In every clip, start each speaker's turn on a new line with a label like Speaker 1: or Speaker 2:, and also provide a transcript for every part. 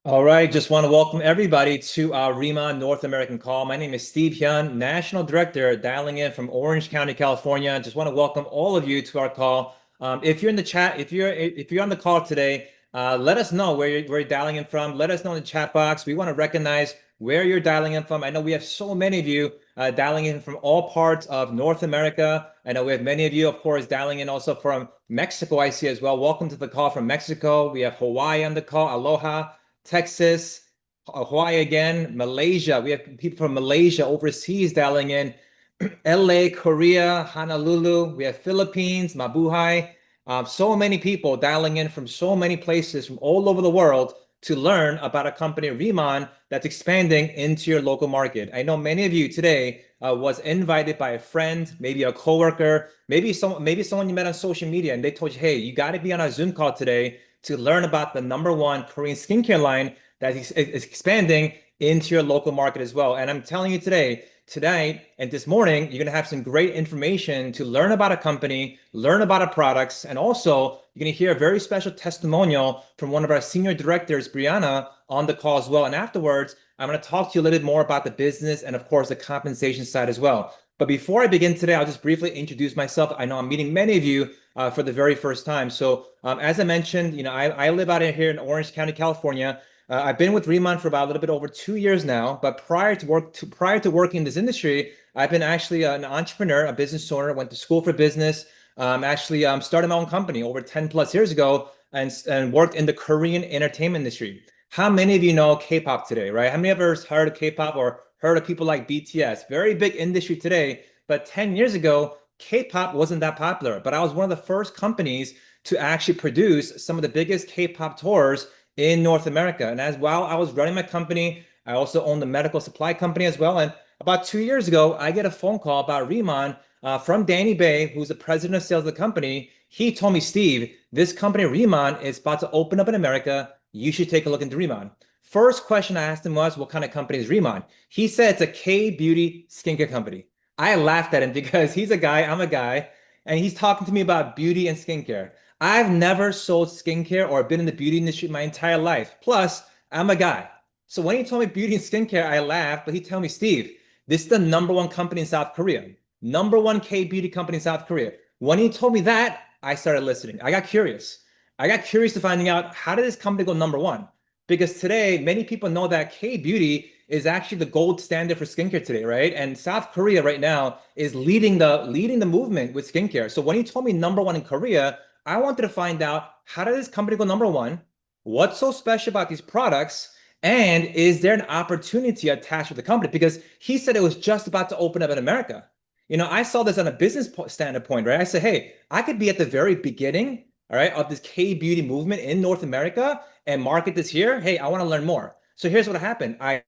Speaker 1: All right, just want to welcome everybody to our Riemann North American call. My name is Steve Hyun, National Director, dialing in from Orange County, California. Just want to welcome all of you to our call. If you're in the chat, if you're on the call today, let us know where you're dialing in from. Let us know in the chat box. We want to recognize where you're dialing in from. I know we have so many of you dialing in from all parts of North America. I know we have many of you, of course, dialing in also from Mexico. I see as well. Welcome to the call from Mexico. We have Hawaii on the call. Aloha. Texas, Hawaii again, Malaysia. We have people from Malaysia overseas dialing in. LA, Korea, Honolulu. We have Philippines, Mabuhay. So many people dialing in from so many places from all over the world to learn about a company, Riemann, that's expanding into your local market. I know many of you today was invited by a friend, maybe a coworker, maybe someone you met on social media, and they told you, hey, you got to be on a Zoom call today to learn about the #1 Korean skincare line that is expanding into your local market as well. And I'm telling you today, tonight and this morning, you're going to have some great information to learn about a company, learn about our products, and also you're going to hear a very special testimonial from one of our senior directors, Brianna, on the call as well. And afterwards, I'm going to talk to you a little bit more about the business and, of course, the compensation side as well. But before I begin today, I'll just briefly introduce myself. I know I'm meeting many of you for the very first time. So as I mentioned, I live out here in Orange County, California. I've been with Riemann for about a little bit over 2 years now, but prior to working in this industry, I've been actually an entrepreneur, a business owner, went to school for business, actually started my own company over 10 plus years ago and worked in the Korean entertainment industry. How many of you know K-pop today, right? How many of us heard of K-pop or heard of people like BTS? Very big industry today, but 10 years ago, K-pop wasn't that popular, but I was one of the first companies to actually produce some of the biggest K-pop tours in North America. And as while I was running my company, I also owned a medical supply company as well. And about 2 years ago, I get a phone call about Riemann from Danny Bay, who's the president of sales of the company. He told me, Steve, this company Riemann is about to open up in America. You should take a look into Riemann. First question I asked him was, what kind of company is Riemann? He said it's a K-beauty skincare company. I laughed at him because he's a guy, I'm a guy, and he's talking to me about beauty and skincare. I've never sold skincare or been in the beauty industry my entire life. Plus, I'm a guy. So when he told me beauty and skincare, I laughed, but he told me, Steve, this is the #1 company in South Korea. #1 K beauty company in South Korea. When he told me that, I started listening. I got curious. I got curious to finding out how did this company go #1? Because today, many people know that K beauty is actually the gold standard for skincare today, right? And South Korea right now is leading the movement with skincare. So when he told me #1 in Korea, I wanted to find out how did this company go #1? What's so special about these products? And is there an opportunity attached with the company? Because he said it was just about to open up in America. I saw this on a business standpoint, right? I said, hey, I could be at the very beginning, all right, of this K beauty movement in North America and market this here. Hey, I want to learn more. So here's what happened. I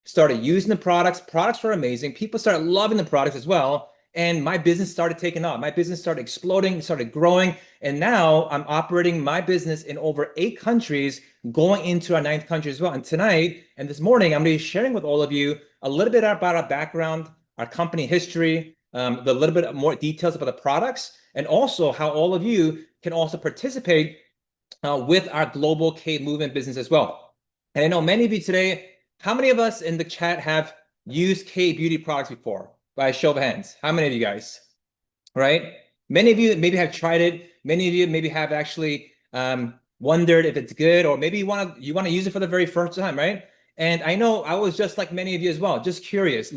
Speaker 1: started using the products. Products were amazing. People started loving the products as well. And my business started taking off. My business started exploding, started growing. And now I'm operating my business in over 8 countries, going into our ninth country as well. And tonight and this morning, I'm going to be sharing with all of you a little bit about our background, our company history, the little bit more details about the products, and also how all of you can also participate with our global K movement business as well. And I know many of you today, how many of us in the chat have used K beauty products before? By a show of hands, how many of you guys? Right? Many of you maybe have tried it. Many of you maybe have actually wondered if it's good, or maybe you want to use it for the very first time, right? And I know I was just like many of you as well, just curious,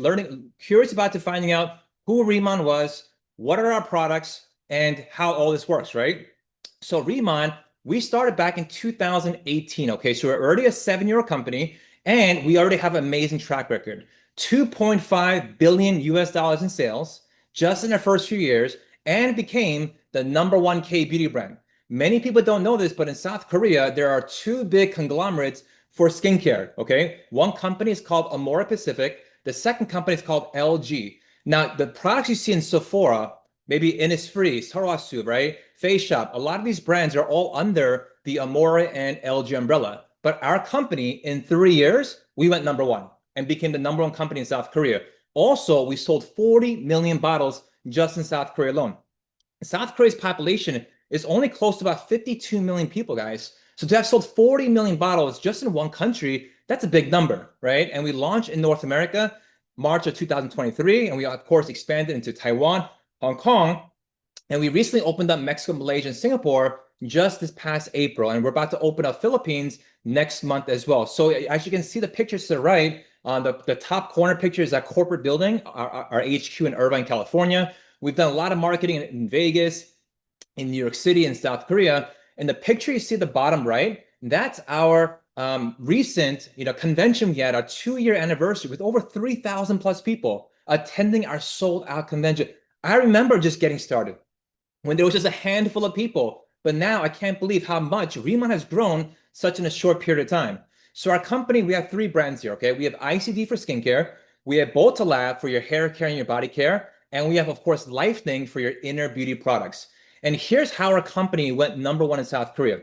Speaker 1: curious about to finding out who Riemann was, what are our products, and how all this works, right? So Riemann, we started back in 2018. Okay, so we're already a 7-year-old company, and we already have an amazing track record. 2.5 billion US dollars in sales just in our first few years, and became the #1 K beauty brand. Many people don't know this, but in South Korea, there are two big conglomerates for skincare. Okay, one company is called Amore Pacific. The second company is called LG. Now, the products you see in Sephora, maybe Innisfree, Swarovski, right? Face Shop, a lot of these brands are all under the Amore and LG umbrella. But our company, in 3 years, we went #1 and became the #1 company in South Korea. Also, we sold 40 million bottles just in South Korea alone. South Korea's population is only close to about 52 million people, guys. So to have sold 40 million bottles just in one country, that's a big number, right? And we launched in North America March of 2023, and we of course expanded into Taiwan, Hong Kong, and we recently opened up Mexico, Malaysia, and Singapore just this past April, and we're about to open up Philippines next month as well. So as you can see the pictures to the right, the top corner picture is that corporate building, our HQ in Irvine, California. We've done a lot of marketing in Vegas, in New York City, and South Korea. And the picture you see at the bottom right, that's our recent convention we had, our 2-year anniversary with over 3,000 plus people attending our sold out convention. I remember just getting started when there was just a handful of people, but now I can't believe how much ReMond has grown such in a short period of time. So our company, we have 3 brands here, okay? We have ICD for skincare, we have Botalab for your hair care and your body care, and we have, of course, LifeThing for your inner beauty products. And here's how our company went #1 in South Korea.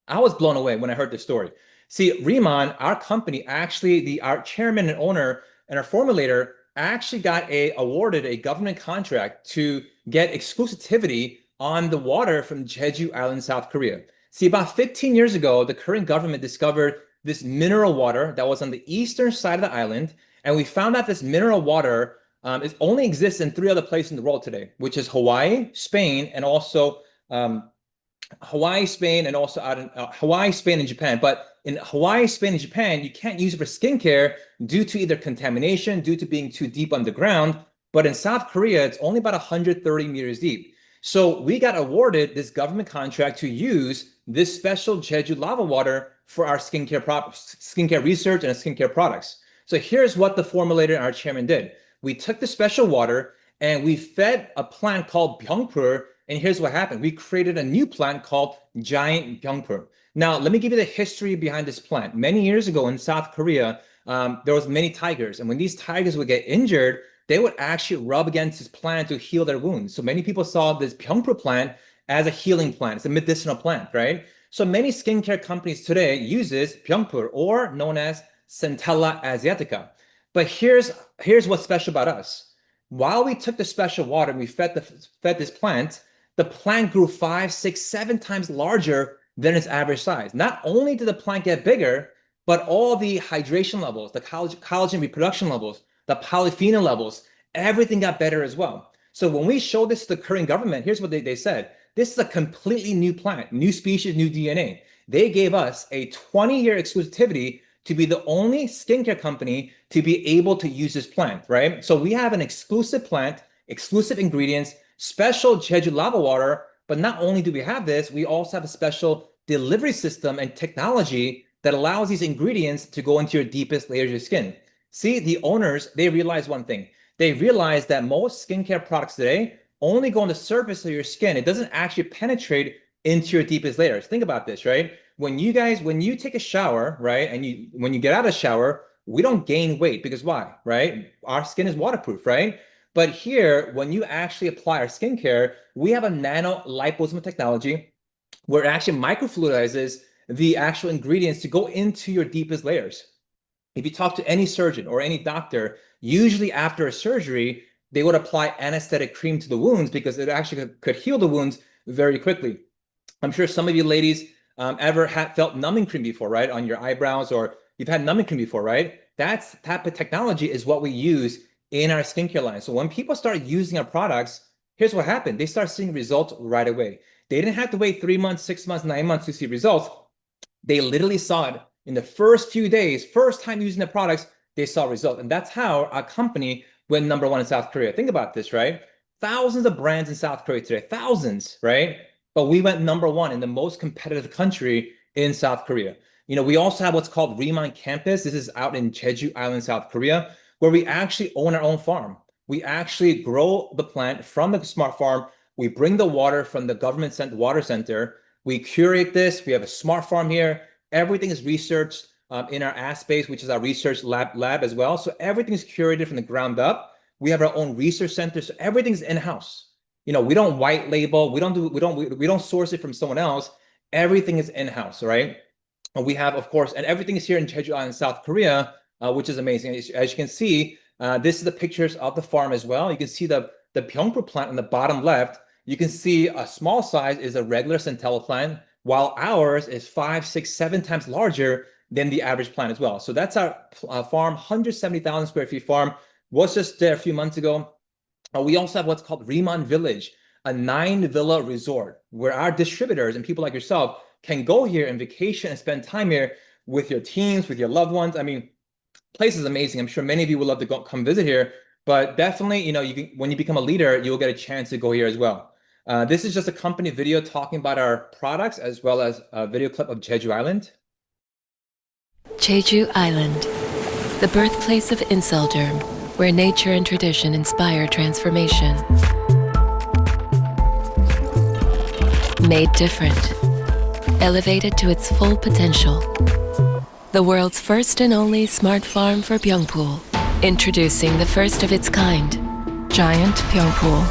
Speaker 1: I was blown away when I heard this story. See, ReMond, our company, actually, our chairman and owner and our formulator actually got awarded a government contract to get exclusivity on the water from Jeju Island, South Korea. See, about 15 years ago, the Korean government discovered this mineral water that was on the eastern side of the island, and we found out this mineral water only exists in 3 other places in the world today, which is Hawaii, Spain, and also Hawaii, Spain, and also out in Hawaii, Spain, and Japan. But in Hawaii, Spain, and Japan, you can't use it for skincare due to either contamination, due to being too deep underground. But in South Korea, it's only about 130 meters deep. So we got awarded this government contract to use this special Jeju lava water for our skincare research and skincare products. So here's what the formulator and our chairman did. We took the special water and we fed a plant called Byungpur. And here's what happened. We created a new plant called Giant Byungpur. Now, let me give you the history behind this plant. Many years ago in South Korea, there was many tigers. And when these tigers would get injured, they would actually rub against this plant to heal their wounds. So many people saw this Byungpur plant as a healing plant. It's a medicinal plant, right? So many skincare companies today uses Byungpur, or known as Centella asiatica. But here's what's special about us. While we took the special water and we fed this plant, the plant grew 5, 6, 7 times larger than its average size. Not only did the plant get bigger, but all the hydration levels, the collagen reproduction levels, the polyphenol levels, everything got better as well. So when we showed this to the Korean government, here's what they said. This is a completely new plant, new species, new DNA. They gave us a 20-year exclusivity to be the only skincare company to be able to use this plant, right? So we have an exclusive plant, exclusive ingredients, special Jeju lava water, but not only do we have this, we also have a special delivery system and technology that allows these ingredients to go into your deepest layers of your skin. See, the owners, they realize one thing. They realize that most skincare products today only go on the surface of your skin. It doesn't actually penetrate into your deepest layers. Think about this, right? When you take a shower, right, and when you get out of the shower, we don't gain weight because why, right? Our skin is waterproof, right? But here, when you actually apply our skincare, we have a nano liposomal technology where it actually microfluidizes the actual ingredients to go into your deepest layers. If you talk to any surgeon or any doctor, usually after a surgery, they would apply anesthetic cream to the wounds because it actually could heal the wounds very quickly. I'm sure some of you ladies ever felt numbing cream before, right? On your eyebrows, or you've had numbing cream before, right? That type of technology is what we use in our skincare line. So when people start using our products, here's what happened. They start seeing results right away. They didn't have to wait 3 months, 6 months, 9 months to see results. They literally saw it in the first few days, first time using the products, they saw results. And that's how our company went #1 in South Korea. Think about this, right? Thousands of brands in South Korea today, thousands, right? But we went #1 in the most competitive country in South Korea. We also have what's called ReMond Campus. This is out in Jeju Island, South Korea, where we actually own our own farm. We actually grow the plant from the smart farm. We bring the water from the government sent water center. We curate this. We have a smart farm here. Everything is researched in our ASPACE, which is our research lab as well. So everything is curated from the ground up. We have our own research center, so everything's in-house. We don't white label. We don't source it from someone else. Everything is in-house, right? And we have, of course, and everything is here in Jeju Island, South Korea, which is amazing. As you can see, this is the pictures of the farm as well. You can see the Byungpur plant on the bottom left. You can see a small size is a regular Centella plant. while ours is 5, 6, 7 times larger than the average plant as well. So that's our farm, 170,000 square feet farm. Was just there a few months ago. We also have what's called Remon Village, a 9 villa resort where our distributors and people like yourself can go here and vacation and spend time here with your teams, with your loved ones. I mean, place is amazing. I'm sure many of you would love to come visit here, but definitely, you can, when you become a leader, you'll get a chance to go here as well. This is just a company video talking about our products as well as a video clip of Jeju Island.
Speaker 2: Jeju Island, the birthplace of Inselderm, where nature and tradition inspire transformation. Made different, elevated to its full potential. The world's first and only smart farm for Pyeongpool. Introducing the first of its kind, Giant Pyeongpool.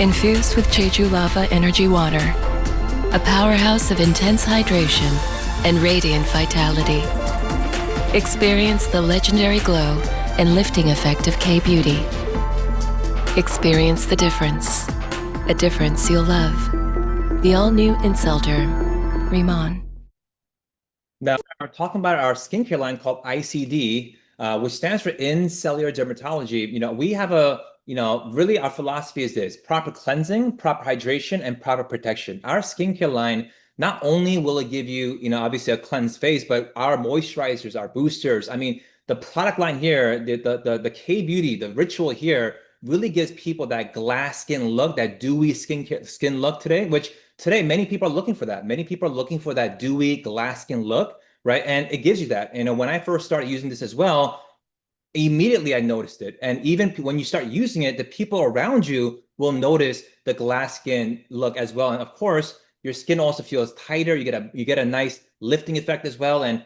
Speaker 2: Infused with Jeju Lava Energy Water, a powerhouse of intense hydration and radiant vitality. Experience the legendary glow and lifting effect of K-Beauty. Experience the difference, a difference you'll love. The all-new Inselderm, Remon.
Speaker 1: Now, we're talking about our skincare line called ICD, which stands for In Cellular Dermatology. We have really our philosophy is this: proper cleansing, proper hydration, and proper protection. Our skincare line, not only will it give you, obviously a cleansed face, but our moisturizers, our boosters. I mean, the product line here, the K-Beauty, the ritual here really gives people that glass skin look, that dewy skin look today, which today many people are looking for that. Many people are looking for that dewy glass skin look, right? And it gives you that. When I first started using this as well, immediately I noticed it. And even when you start using it, the people around you will notice the glass skin look as well. And of course, your skin also feels tighter. You get a nice lifting effect as well. And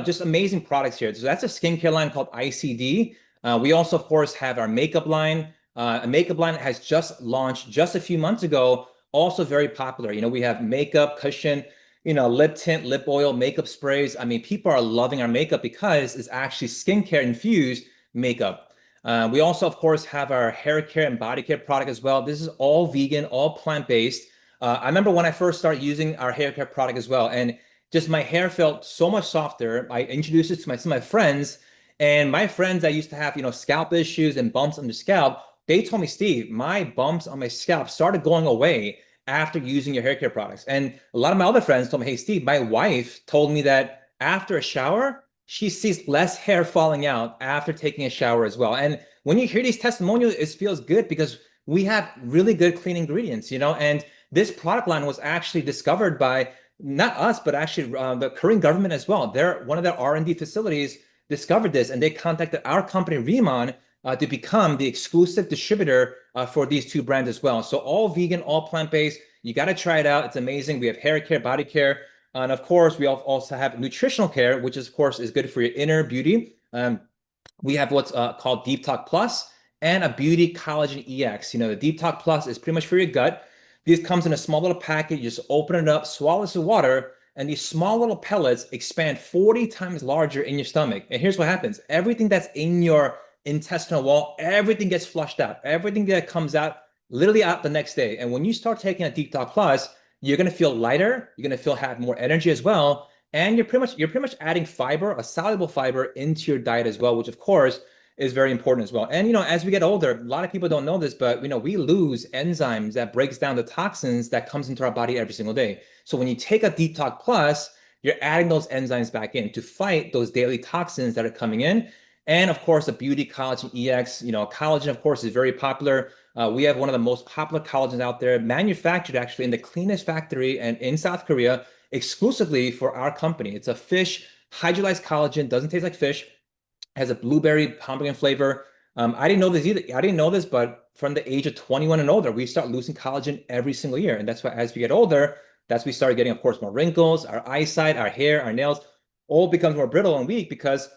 Speaker 1: just amazing products here. So that's a skincare line called ICD. We also, of course, have our makeup line. A makeup line has just launched just a few months ago. Also very popular. We have makeup cushion, lip tint, lip oil, makeup sprays. I mean, people are loving our makeup because it's actually skincare infused makeup. We also, of course, have our hair care and body care product as well. This is all vegan, all plant-based. I remember when I first started using our hair care product as well, and just my hair felt so much softer. I introduced it to some of my friends, and my friends that used to have, scalp issues and bumps on the scalp, they told me, Steve, my bumps on my scalp started going away after using your hair care products. And a lot of my other friends told me, hey, Steve, my wife told me that after a shower, she sees less hair falling out after taking a shower as well. And when you hear these testimonials, it feels good because we have really good clean ingredients, and this product line was actually discovered by not us, but actually the Korean government as well. One of their R&D facilities discovered this, and they contacted our company Remon to become the exclusive distributor for these two brands as well. So all vegan, all plant-based. You got to try it out. It's amazing. We have hair care, body care, and of course, we also have nutritional care, which of course is good for your inner beauty. We have what's called Deep Talk Plus and a Beauty Collagen EX. The Deep Talk Plus is pretty much for your gut. This comes in a small little packet. You just open it up, swallow some water, and these small little pellets expand 40 times larger in your stomach. And here's what happens. Everything that's in your intestinal wall, everything gets flushed out. Everything that comes out, literally out the next day. And when you start taking a Deep Talk Plus, you're going to feel lighter. You're going to have more energy as well. And you're pretty much adding fiber, a soluble fiber, into your diet as well, which of course is very important as well. And as we get older, a lot of people don't know this, but we lose enzymes that breaks down the toxins that comes into our body every single day. So when you take a Deep Talk Plus, you're adding those enzymes back in to fight those daily toxins that are coming in. And of course, the Beauty Collagen EX, collagen, of course, is very popular. We have one of the most popular collagens out there, manufactured actually in the cleanest factory and in South Korea, exclusively for our company. It's a fish hydrolyzed collagen, doesn't taste like fish, has a blueberry pomegranate flavor. I didn't know this either. I didn't know this, but from the age of 21 and older, we start losing collagen every single year. And that's why as we get older, that's we start getting, of course, more wrinkles, our eyesight, our hair, our nails, all becomes more brittle and weak because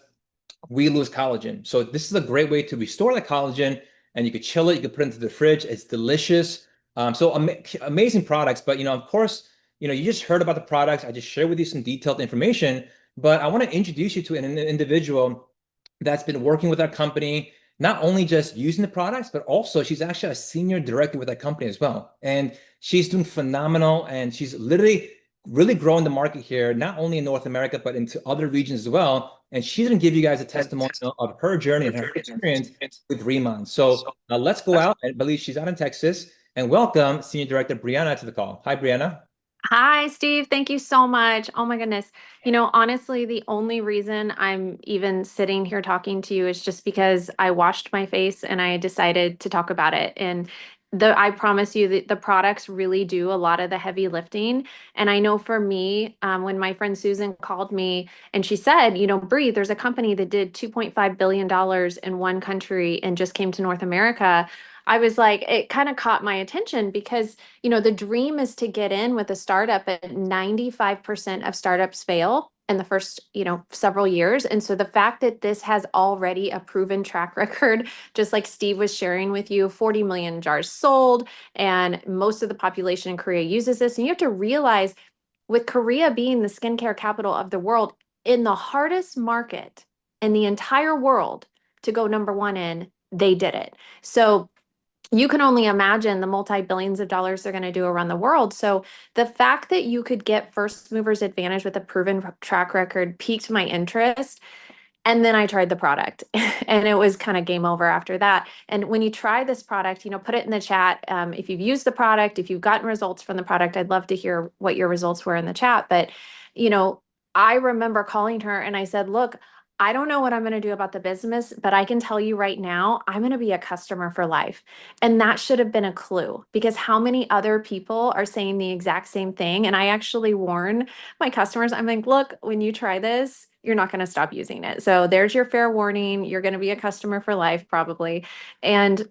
Speaker 1: we lose collagen. So this is a great way to restore the collagen, and you could chill it. You could put it into the fridge. It's delicious. Amazing products. But, of course, you just heard about the products. I just shared with you some detailed information, but I want to introduce you to an individual that's been working with our company. not only just using the products, but also she's actually a senior director with that company as well. And she's doing phenomenal, and she's literally really growing the market here, not only in North America, but into other regions as well. And she's going to give you guys a testimonial of her journey and her experience with Remon. So let's go out. I believe she's out in Texas. And welcome Senior Director Brianna to the call. Hi, Brianna.
Speaker 3: Hi, Steve. Thank you so much. Oh my goodness. Honestly, the only reason I'm even sitting here talking to you is just because I washed my face and I decided to talk about it. And I promise you that the products really do a lot of the heavy lifting. And I know for me, when my friend Susan called me and she said, Bree, there's a company that did $2.5 billion in one country and just came to North America. I was like, it kind of caught my attention because the dream is to get in with a startup, and 95% of startups fail in the first, several years. And so the fact that this has already a proven track record, just like Steve was sharing with you, 40 million jars sold, and most of the population in Korea uses this. And you have to realize, with Korea being the skincare capital of the world, in the hardest market in the entire world to go number one in, they did it. So you can only imagine the multi-billions of dollars they're going to do around the world. So the fact that you could get first movers advantage with a proven track record piqued my interest. And then I tried the product and it was kind of game over after that. And when you try this product, put it in the chat. If you've used the product, if you've gotten results from the product, I'd love to hear what your results were in the chat. But, I remember calling her and I said, look, I don't know what I'm going to do about the business, but I can tell you right now, I'm going to be a customer for life. And that should have been a clue, because how many other people are saying the exact same thing? And I actually warn my customers, I'm like, look, when you try this, you're not going to stop using it. So there's your fair warning. You're going to be a customer for life, probably. And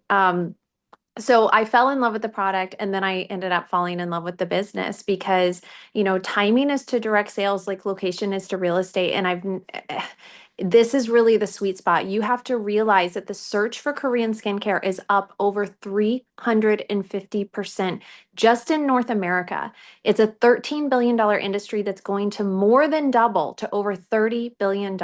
Speaker 3: so I fell in love with the product, and then I ended up falling in love with the business because, timing is to direct sales like location is to real estate. And this is really the sweet spot. You have to realize that the search for Korean skincare is up over 350% just in North America. It's a $13 billion industry that's going to more than double to over $30 billion.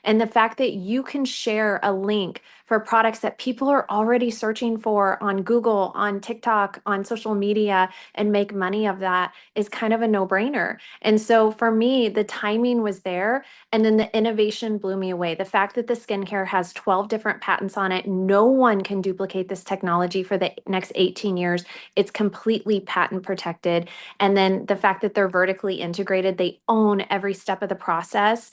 Speaker 3: And the fact that you can share a link for products that people are already searching for on Google, on TikTok, on social media, and make money of that is kind of a no-brainer. And so for me, the timing was there. And then the innovation blew me away. The fact that the skincare has 12 different patents on it, no one can duplicate this technology for the next 18 years. It's completely patent protected. And then the fact that they're vertically integrated, they own every step of the process,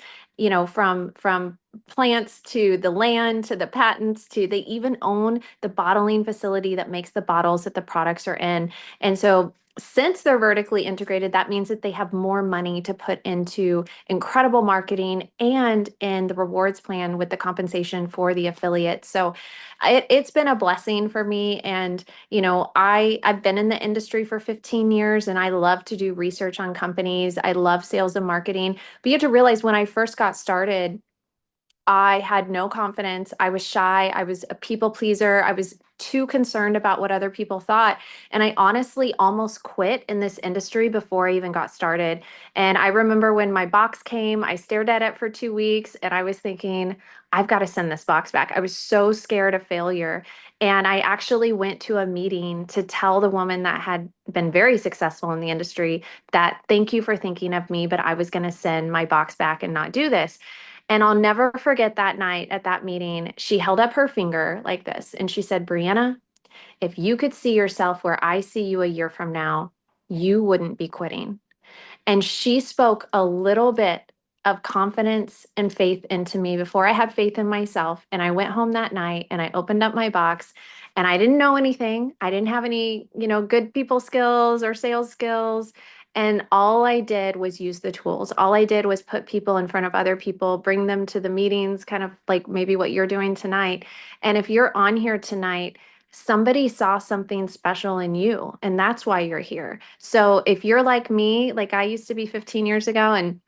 Speaker 3: from plants to the land to the patents to they even own the bottling facility that makes the bottles that the products are in. And so since they're vertically integrated, that means that they have more money to put into incredible marketing and in the rewards plan with the compensation for the affiliates. So it's been a blessing for me. And, I've been in the industry for 15 years and I love to do research on companies. I love sales and marketing. But you have to realize, when I first got started, I had no confidence. I was shy. I was a people pleaser. I was too concerned about what other people thought. And I honestly almost quit in this industry before I even got started. And I remember when my box came, I stared at it for 2 weeks and I was thinking, I've got to send this box back. I was so scared of failure. And I actually went to a meeting to tell the woman that had been very successful in the industry that, thank you for thinking of me, but I was going to send my box back and not do this. And I'll never forget that night at that meeting. She held up her finger like this and she said, Brianna, if you could see yourself where I see you a year from now, you wouldn't be quitting. And she spoke a little bit of confidence and faith into me before I had faith in myself. And I went home that night and I opened up my box and I didn't know anything. I didn't have any, good people skills or sales skills. And all I did was use the tools. All I did was put people in front of other people, bring them to the meetings, kind of like maybe what you're doing tonight. And if you're on here tonight, somebody saw something special in you, and that's why you're here. So if you're like me, like I used to be 15 years ago, and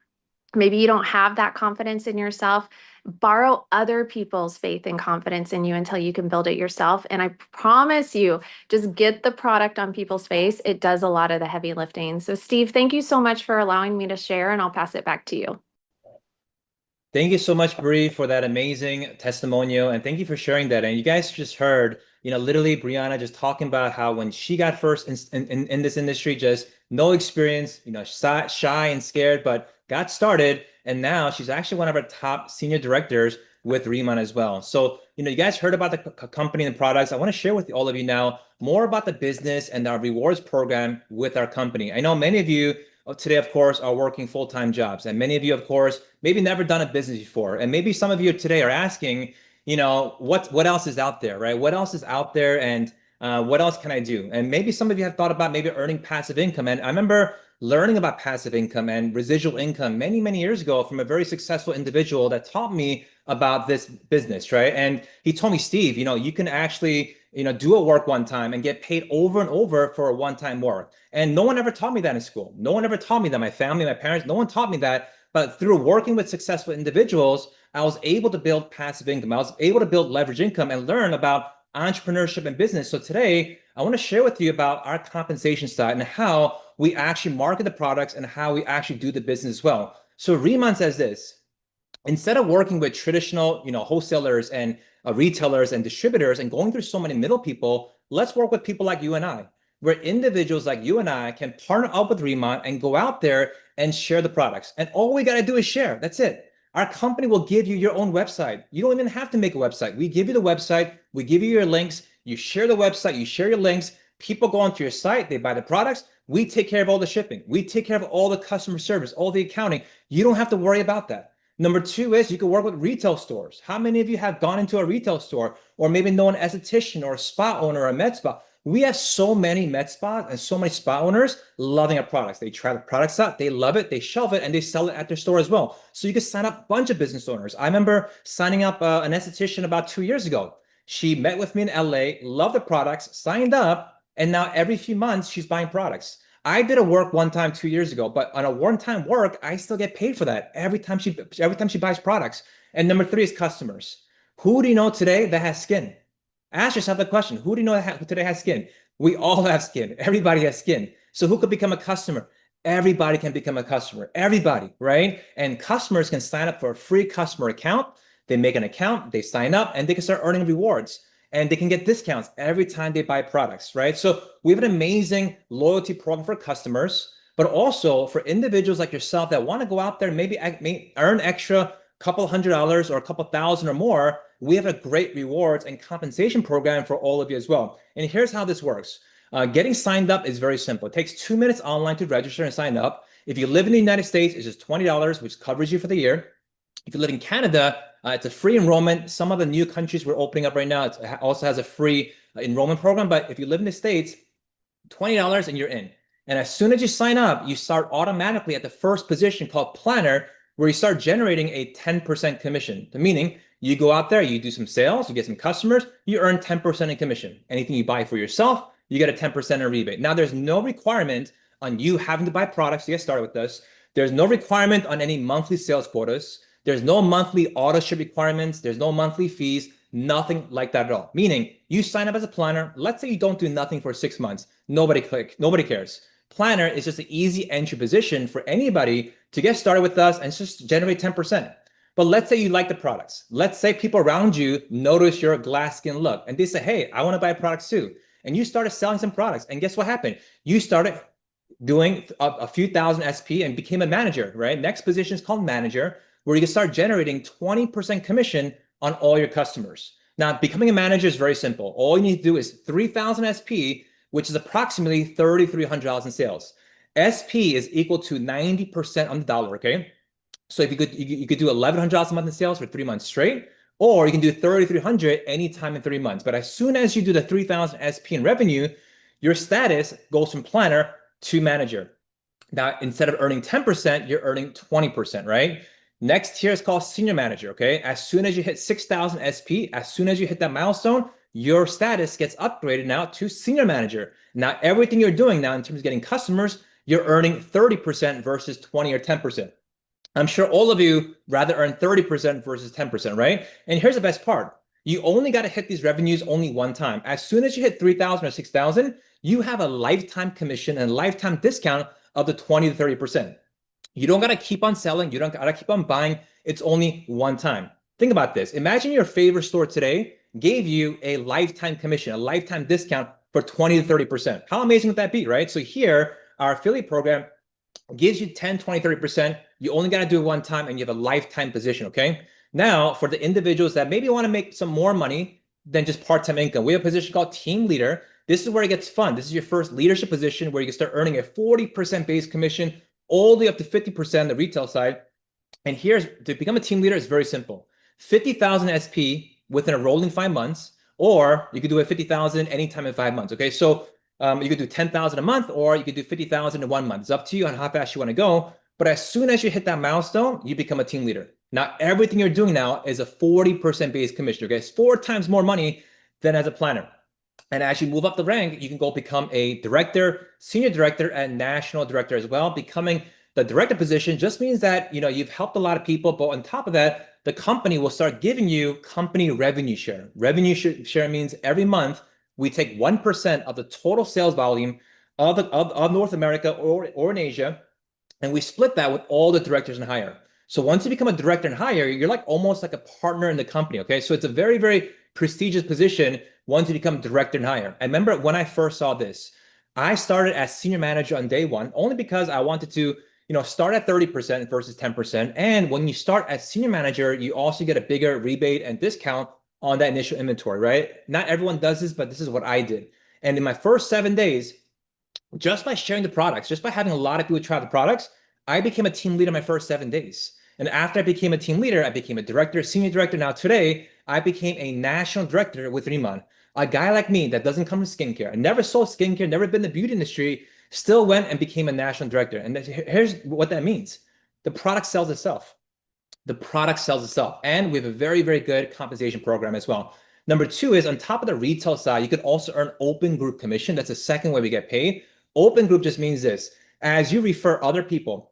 Speaker 3: maybe you don't have that confidence in yourself, borrow other people's faith and confidence in you until you can build it yourself. And I promise you, just get the product on people's face. It does a lot of the heavy lifting. So Steve, thank you so much for allowing me to share, and I'll pass it back to you.
Speaker 1: Thank you so much, Bree, for that amazing testimonial. And thank you for sharing that. And you guys just heard, literally Brianna just talking about how when she got first in this industry, just no experience, shy and scared, but got started. And now she's actually one of our top senior directors with Riemann as well. So, you guys heard about the company and products. I want to share with all of you now more about the business and our rewards program with our company. I know many of you today, of course, are working full-time jobs. And many of you, of course, maybe never done a business before. And maybe some of you today are asking, what else is out there, right? What else is out there and what else can I do? And maybe some of you have thought about maybe earning passive income. And I remember learning about passive income and residual income many, many years ago from a very successful individual that taught me about this business, right? And he told me, Steve, you can actually, do a work one time and get paid over and over for a one-time work. And no one ever taught me that in school. No one ever taught me that. My family, my parents, no one taught me that. But through working with successful individuals, I was able to build passive income. I was able to build leverage income and learn about entrepreneurship and business. So today, I want to share with you about our compensation side and how we actually market the products and how we actually do the business as well. So Riemann says this: instead of working with traditional, wholesalers and retailers and distributors and going through so many middle people, let's work with people like you and I, where individuals like you and I can partner up with Riemann and go out there and share the products. And all we got to do is share. That's it. Our company will give you your own website. You don't even have to make a website. We give you the website. We give you your links. You share the website. You share your links. People go onto your site. They buy the products. We take care of all the shipping. We take care of all the customer service, all the accounting. You don't have to worry about that. Number two is you can work with retail stores. How many of you have gone into a retail store or maybe known as a esthetician or a spa owner or a med spa? We have so many med spas and so many spa owners loving our products. They try the products out, they love it, they shelf it, and they sell it at their store as well. So you can sign up a bunch of business owners. I remember signing up an esthetician about 2 years ago. She met with me in LA, loved the products, signed up, and now every few months she's buying products. I did a work one time 2 years ago, but on a one-time work, I still get paid for that every time she buys products. And number three is customers. Who do you know today that has skin? Ask yourself the question, who do you know that today has skin? We all have skin. Everybody has skin. So who could become a customer? Everybody can become a customer. Everybody, right? And customers can sign up for a free customer account. They make an account, they sign up, and they can start earning rewards. And they can get discounts every time they buy products, right? So we have an amazing loyalty program for customers, but also for individuals like yourself that want to go out there and maybe earn extra couple $100 or a couple thousand or more. We have a great rewards and compensation program for all of you as well. And here's how this works. Getting signed up is very simple. It takes 2 minutes online to register and sign up. If you live in the United States, it's just $20, which covers you for the year. If you live in Canada, it's a free enrollment. Some of the new countries we're opening up right now, it also has a free enrollment program. But if you live in the States, $20 and you're in. And as soon as you sign up, you start automatically at the first position called planner, where you start generating a 10% commission. Meaning you go out there, you do some sales, you get some customers, you earn 10% in commission. Anything you buy for yourself, you get a 10% in rebate. Now, there's no requirement on you having to buy products to get started with this. There's no requirement on any monthly sales quotas. There's no monthly auto ship requirements. There's no monthly fees, nothing like that at all. Meaning you sign up as a planner. Let's say you don't do nothing for 6 months. Nobody cares. Planner is just an easy entry position for anybody to get started with us and just generate 10%. But let's say you like the products. Let's say people around you notice your glass skin look and they say, hey, I want to buy products too. And you started selling some products. And guess what happened? You started doing a few thousand SP and became a manager, right? Next position is called manager, where you can start generating 20% commission on all your customers. Now, becoming a manager is very simple. All you need to do is 3,000 SP, which is approximately $3,300 in sales. SP is equal to 90% on the dollar, okay? So if you could do $1,100 a month in sales for 3 months straight, or you can do 3,300 anytime in 3 months. But as soon as you do the 3,000 SP in revenue, your status goes from planner to manager. Now, instead of earning 10%, you're earning 20%, right? Next tier is called senior manager, okay? As soon as you hit 6,000 SP, as soon as you hit that milestone, your status gets upgraded now to senior manager. Now, everything you're doing now in terms of getting customers, you're earning 30% versus 20 or 10%. I'm sure all of you rather earn 30% versus 10%, right? And here's the best part. You only got to hit these revenues only one time. As soon as you hit 3,000 or 6,000, you have a lifetime commission and lifetime discount of the 20 to 30%. You don't got to keep on selling. You don't got to keep on buying It's only one time. Think about this. Imagine your favorite store today gave you a lifetime commission, a lifetime discount for 20 to 30%. How amazing would that be, right? So here, our affiliate program gives you 10, 20, 30%. You only got to do it one time and you have a lifetime position, okay? Now, for the individuals that maybe want to make some more money than just part-time income, we have a position called team leader. This is where it gets fun. This is your first leadership position where you can start earning a 40% base commission all the way up to 50% on the retail side. And here's, to become a team leader is very simple. 50,000 SP within a rolling 5 months, or you could do a 50,000 anytime in 5 months, okay? So you could do 10,000 a month, or you could do 50,000 in 1 month. It's up to you on how fast you want to go. But as soon as you hit that milestone, you become a team leader. Now, everything you're doing now is a 40% base commission, okay? It's 4 times more money than as a planner. And as you move up the rank, you can go become a director, senior director, and national director as well. Becoming the director position just means that, you know, you've helped a lot of people, but on top of that, the company will start giving you company revenue share. Revenue share means every month we take 1% of the total sales volume of North America or in Asia, and we split that with all the directors and higher. So once you become a director and higher, you're like almost like a partner in the company, okay? So it's a very, very prestigious position once you become director and higher. I remember when I first saw this, I started as senior manager on day one, only because I wanted to, you know, start at 30% versus 10%. And when you start as senior manager, you also get a bigger rebate and discount on that initial inventory, right? Not everyone does this, but this is what I did. And in my first 7 days, just by sharing the products, just by having a lot of people try the products, I became a team leader in my first 7 days. And after I became a team leader, I became a director, senior director. Now today, I became a national director with Riemann. A guy like me that doesn't come from skincare, I never sold skincare, never been in the beauty industry, still went and became a national director. And here's what that means. The product sells itself. The product sells itself. And we have a very, very good compensation program as well. Number 2 is on top of the retail side, you could also earn open group commission. That's the second way we get paid. Open group just means this. As you refer other people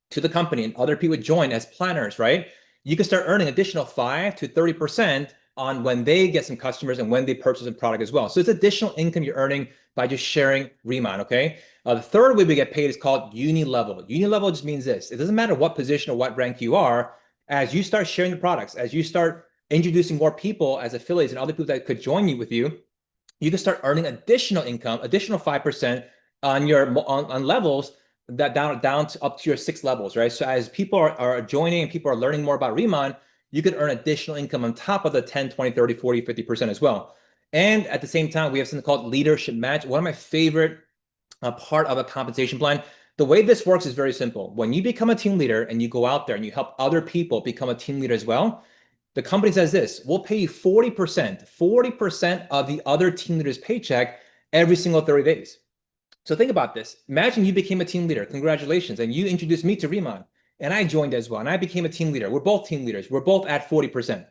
Speaker 1: to the company and other people join as planners, right? You can start earning additional 5 to 30% on when they get some customers and when they purchase a product as well. So it's additional income you're earning by just sharing Riemann, okay? The third way we get paid is called uni-level. Uni-level just means this. It doesn't matter what position or what rank you are. As you start sharing the products, as you start introducing more people as affiliates and other people that could join you with you, you can start earning additional income, additional 5% on your on levels that down to up to your 6 levels, right? So as people are joining and people are learning more about Riemann, you can earn additional income on top of the 10, 20, 30, 40, 50% as well. And at the same time, we have something called leadership match. One of my favorite part of a compensation plan. The way this works is very simple. When you become a team leader and you go out there and you help other people become a team leader as well, the company says this, we'll pay you 40% of the other team leader's paycheck every single 30 days. So think about this. Imagine you became a team leader. Congratulations. And you introduced me to Riemann. And I joined as well. And I became a team leader. We're both team leaders. We're both at 40%.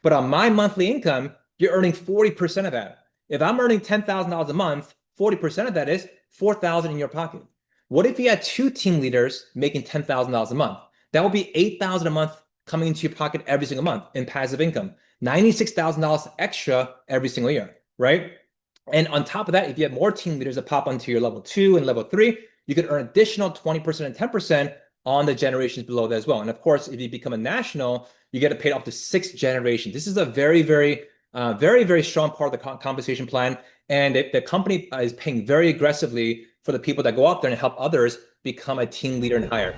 Speaker 1: But on my monthly income, you're earning 40% of that. If I'm earning $10,000 a month, 40% of that is $4,000 in your pocket. What if you had 2 team leaders making $10,000 a month? That would be $8,000 a month coming into your pocket every single month in passive income. $96,000 extra every single year, right? And on top of that, if you have more team leaders that pop onto your level 2 and level 3, you could earn additional 20% and 10% on the generations below that as well. And of course, if you become a national, you get paid up to 6 generations. This is a very, very strong part of the compensation plan. And the company is paying very aggressively for the people that go out there and help others become a team leader and higher.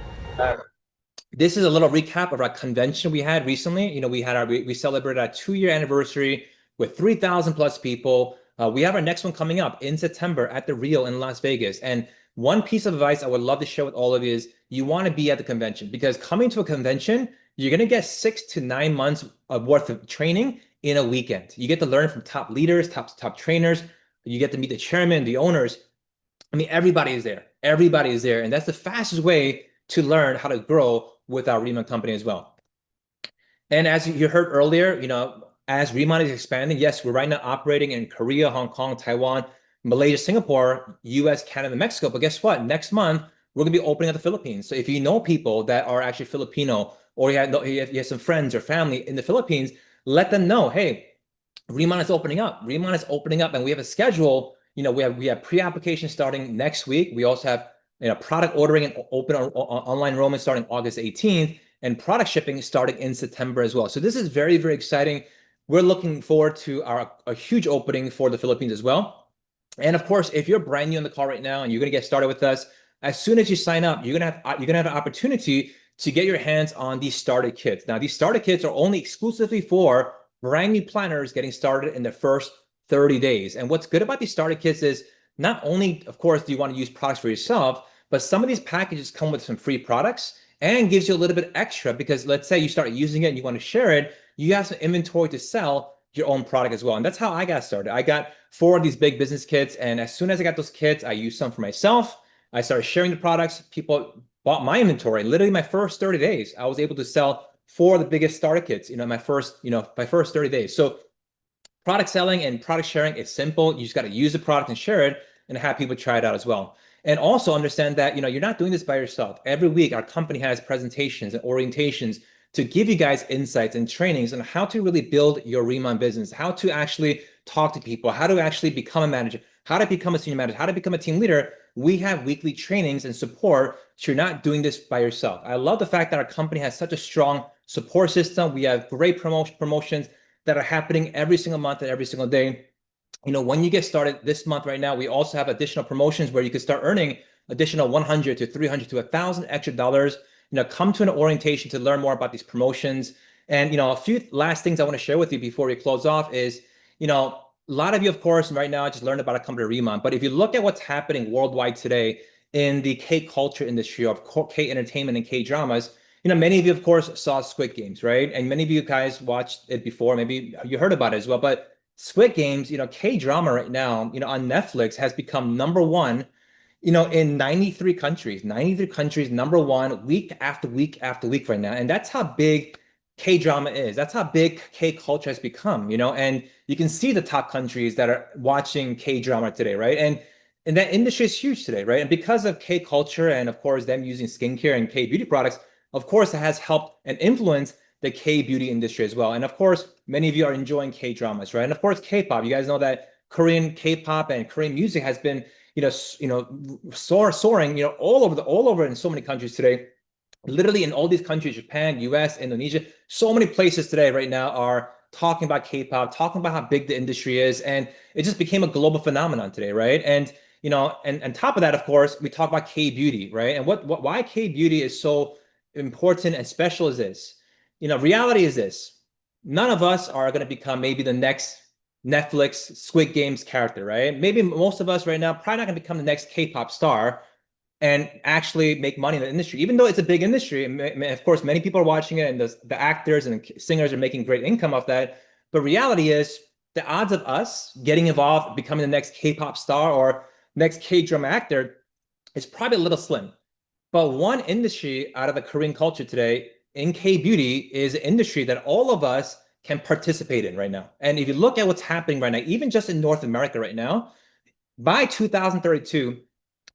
Speaker 1: This is a little recap of our convention we had recently. You know, we celebrated our 2-year anniversary with 3,000 plus people. We have our next one coming up in September at the Rio in Las Vegas. And one piece of advice I would love to share with all of you is you want to be at the convention, because coming to a convention, you're going to get 6 to 9 months of worth of training in a weekend. You get to learn from top leaders, top trainers. You get to meet the chairman, the owners. I mean, everybody is there. Everybody is there. And that's the fastest way to learn how to grow with our Riemann company as well. And as you heard earlier, you know, as Riemann is expanding, yes, we're right now operating in Korea, Hong Kong, Taiwan, Malaysia, Singapore, US, Canada, Mexico. But guess what? Next month, we're going to be opening up the Philippines. So if you know people that are actually Filipino, or you have some friends or family in the Philippines, let them know, hey, Riemann is opening up. Riemann is opening up, and we have a schedule. You know, we have pre-application starting next week. We also have, you know, product ordering and open online enrollment starting August 18th. and product shipping starting in September as well. So this is very, very exciting. We're looking forward to a huge opening for the Philippines as well. And of course, if you're brand new on the call right now and you're going to get started with us, as soon as you sign up, you're going to have an opportunity to get your hands on these starter kits. Now, these starter kits are only exclusively for brand new planners getting started in their first 30 days. And what's good about these starter kits is not only, of course, do you want to use products for yourself, but some of these packages come with some free products and gives you a little bit extra because let's say you start using it and you want to share it, you have some inventory to sell your own product as well. And that's how I got started. I got 4 of these big business kits. And as soon as I got those kits, I used some for myself. I started sharing the products. People bought my inventory. Literally my first 30 days, I was able to sell 4 of the biggest starter kits, my first 30 days. So product selling and product sharing is simple. You just got to use the product and share it and have people try it out as well. And also understand that, you're not doing this by yourself. Every week, our company has presentations and orientations to give you guys insights and trainings on how to really build your Remon business, how to actually talk to people, how to actually become a manager, how to become a senior manager, how to become a team leader. We have weekly trainings and support, so you're not doing this by yourself. I love the fact that our company has such a strong support system. We have great promotions that are happening every single month and every single day. When you get started this month right now, we also have additional promotions where you can start earning additional $100 to $300 to $1,000 extra dollars. Come to an orientation to learn more about these promotions. And, a few last things I want to share with you before we close off is, a lot of you, of course, right now just learned about a company, Remon. But if you look at what's happening worldwide today in the K-culture industry of K-entertainment and K-dramas, many of you, of course, saw Squid Games, right? And many of you guys watched it before. Maybe you heard about it as well. But Squid Games, K-drama right now, on Netflix has become #1, in 93 countries, #1 week after week after week right now. And that's how big K-drama is. That's how big K-culture has become, and you can see the top countries that are watching K-drama today, right? And that industry is huge today, right? And because of K-culture and of course them using skincare and K-beauty products, of course, it has helped and influenced the K-beauty industry as well. And of course, many of you are enjoying K-dramas, right? And of course, K-pop. You guys know that Korean K-pop and Korean music has been, soaring, all over in so many countries today. Literally in all these countries, Japan, US, Indonesia, so many places today right now are talking about K-pop, talking about how big the industry is. And it just became a global phenomenon today, right? And, and on top of that, of course, we talk about K-beauty, right? And why K-beauty is so important and special is this. Reality is this. None of us are going to become maybe the next Netflix Squid Games character, right? Maybe most of us right now probably not going to become the next K-pop star and actually make money in the industry, even though it's a big industry. Of course, many people are watching it and the actors and singers are making great income off that. But reality is the odds of us getting involved, becoming the next K-pop star or next K-drama actor is probably a little slim. But one industry out of the Korean culture today in K-beauty is an industry that all of us can participate in right now. And if you look at what's happening right now, even just in North America right now, by 2032,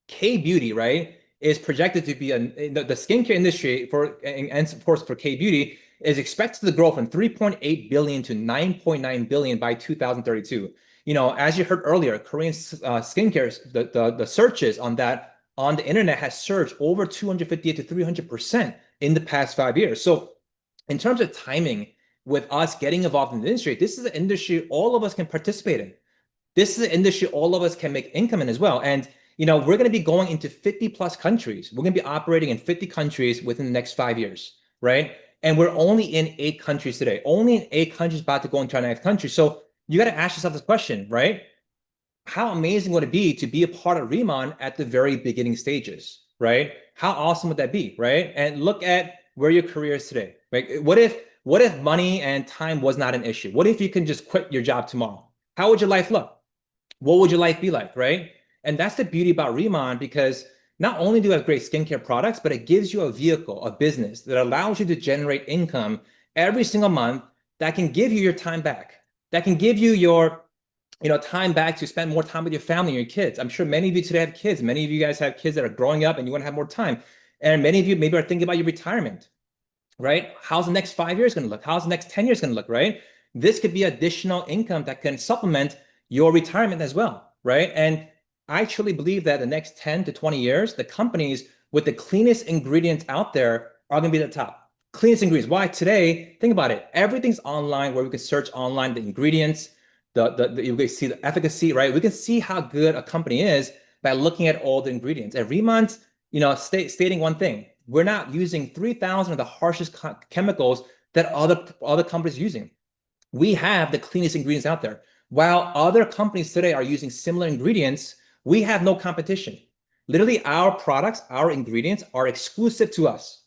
Speaker 1: K-beauty, right, is projected to be the skincare industry and of course for K-beauty is expected to grow from 3.8 billion to 9.9 billion by 2032. As you heard earlier, Korean skincare, the searches on the internet has surged over 250 to 300% in the past 5 years. So in terms of timing with us getting involved in the industry, this is an industry all of us can participate in. This is an industry all of us can make income in as well. And we're going to be going into 50 plus countries. We're going to be operating in 50 countries within the next 5 years, right? And we're only in 8 countries today, only in 8 countries about to go into our 9th country. So you got to ask yourself this question, right? How amazing would it be to be a part of Remon at the very beginning stages, right? How awesome would that be, right? And look at where your career is today, right? What if money and time was not an issue? What if you can just quit your job tomorrow? How would your life look? What would your life be like, right? And that's the beauty about Remon, because not only do we have great skincare products, but it gives you a vehicle, a business that allows you to generate income every single month that can give you your time back, that can give you your time back to spend more time with your family and your kids. I'm sure many of you today have kids. Many of you guys have kids that are growing up and you want to have more time. And many of you maybe are thinking about your retirement, right? How's the next 5 years going to look? How's the next 10 years going to look, right? This could be additional income that can supplement your retirement as well, right? And I truly believe that the next 10 to 20 years, the companies with the cleanest ingredients out there are going to be the top. Cleanest ingredients. Why today? Think about it. Everything's online where we can search online the ingredients, you can see the efficacy, right? We can see how good a company is by looking at all the ingredients. And Remon's, stating one thing: we're not using 3,000 of the harshest chemicals that other companies are using. We have the cleanest ingredients out there. While other companies today are using similar ingredients, we have no competition. Literally, our products, our ingredients are exclusive to us.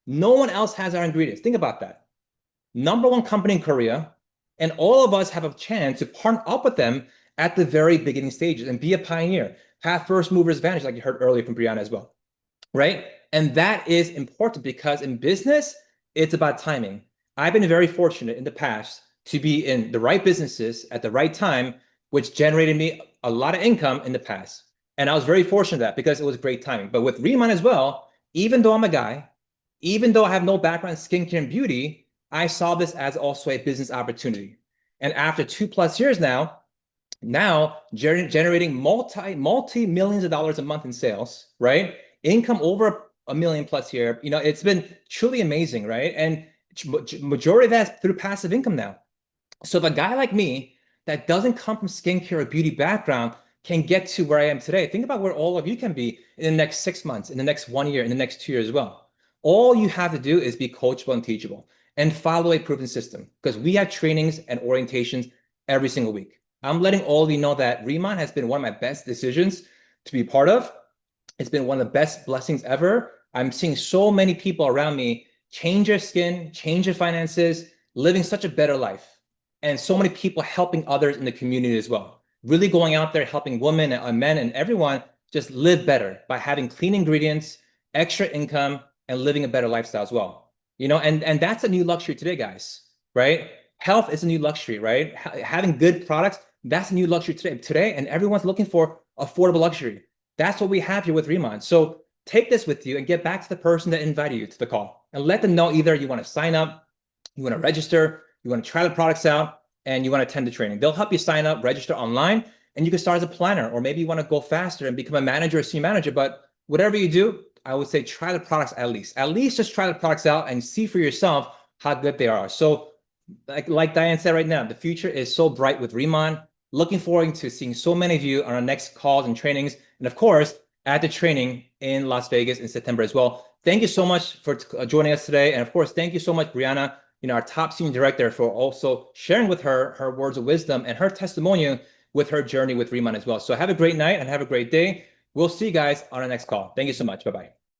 Speaker 1: No one else has our ingredients. Think about that. Number one company in Korea, and all of us have a chance to partner up with them at the very beginning stages and be a pioneer, have first movers advantage, like you heard earlier from Brianna as well, right? And that is important because in business, it's about timing. I've been very fortunate in the past to be in the right businesses at the right time, which generated me a lot of income in the past. And I was very fortunate that because it was great timing. But with Remon as well, even though I'm a guy, even though I have no background in skincare and beauty, I saw this as also a business opportunity. And after 2+ years now generating multi millions of dollars a month in sales, right? Income over $1 million+ here. It's been truly amazing, right? And majority of that's through passive income now. So if a guy like me that doesn't come from skincare or beauty background can get to where I am today, think about where all of you can be in the next 6 months, in the next 1 year, in the next 2 years as well. All you have to do is be coachable and teachable and follow a proven system, because we have trainings and orientations every single week. I'm letting all of you know that Remon has been one of my best decisions to be part of. It's been one of the best blessings ever. I'm seeing so many people around me change their skin, change their finances, living such a better life. And so many people helping others in the community as well. Really going out there, helping women and men and everyone just live better by having clean ingredients, extra income, and living a better lifestyle as well. And that's a new luxury today, guys, right? Health is a new luxury, right? Having good products, that's a new luxury today. And everyone's looking for affordable luxury. That's what we have here with Remon. So take this with you and get back to the person that invited you to the call and let them know either you want to sign up, you want to register, you want to try the products out, and you want to attend the training. They'll help you sign up, register online, and you can start as a planner, or maybe you want to go faster and become a manager or senior manager. But whatever you do, I would say try the products at least. At least just try the products out and see for yourself how good they are. So like Diane said right now, the future is so bright with Remon. Looking forward to seeing so many of you on our next calls and trainings. And of course, at the training in Las Vegas in September as well. Thank you so much for joining us today. And of course, thank you so much, Brianna, our top senior director, for also sharing with her words of wisdom and her testimonial with her journey with Remon as well. So have a great night and have a great day. We'll see you guys on our next call. Thank you so much. Bye-bye.